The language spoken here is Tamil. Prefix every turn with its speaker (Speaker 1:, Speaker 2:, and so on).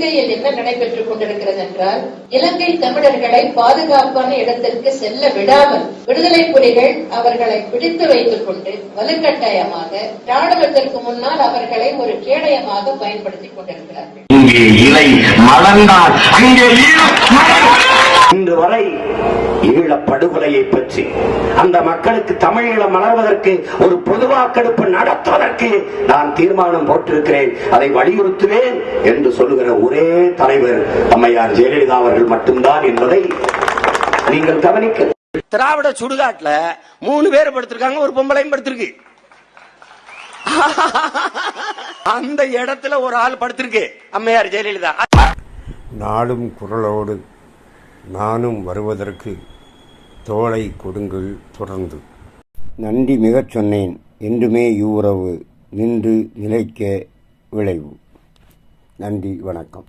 Speaker 1: இலங்கையில் என்ன நடைபெற்றுக் கொண்டிருக்கிறது என்றால், இலங்கை தமிழர்களை பாதுகாப்பான இடத்திற்கு செல்ல விடாமல் விடுதலை புலிகள் அவர்களை பிடித்து வைத்துக் கொண்டு வலுக்கட்டாயமாக ராணுவத்திற்கு முன்னால் அவர்களை ஒரு கேடயமாக பயன்படுத்திக் கொண்டிருக்கிறார்கள்.
Speaker 2: இங்கே இலை மலர்ந்தால் அங்கே இன்று வரை ஈழப் படுகொலையை பற்றி அந்த மக்களுக்கு தமிழீழம் மலர்வதற்கு ஒரு பொது வாக்கெடுப்பு நடத்துவதற்கு நான் தீர்மானம் போட்டிருக்கிறேன், அதை வலியுறுத்துவேன் என்று சொல்லுகிற ஒரே தலைவர் அம்மையார் ஜெயலலிதா அவர்கள் மட்டும்தான் என்பதை நீங்கள் கவனிக்க.
Speaker 3: திராவிட சுடுகாட்டுல 3 பேர் படுத்திருக்காங்க, ஒரு பொம்பளையும் படுத்திருக்கு. அந்த இடத்துல ஒரு ஆள் படுத்திருக்கு, அம்மையார் ஜெயலலிதா.
Speaker 4: நாளும் குரலோடு நானும் வருவதற்கு தோளை கொடுங்கள் தொடர்ந்து. நன்றி மிகச் சொன்னேன் என்றுமே யூரவு நின்று நிலைக்க விளைவு. நன்றி, வணக்கம்.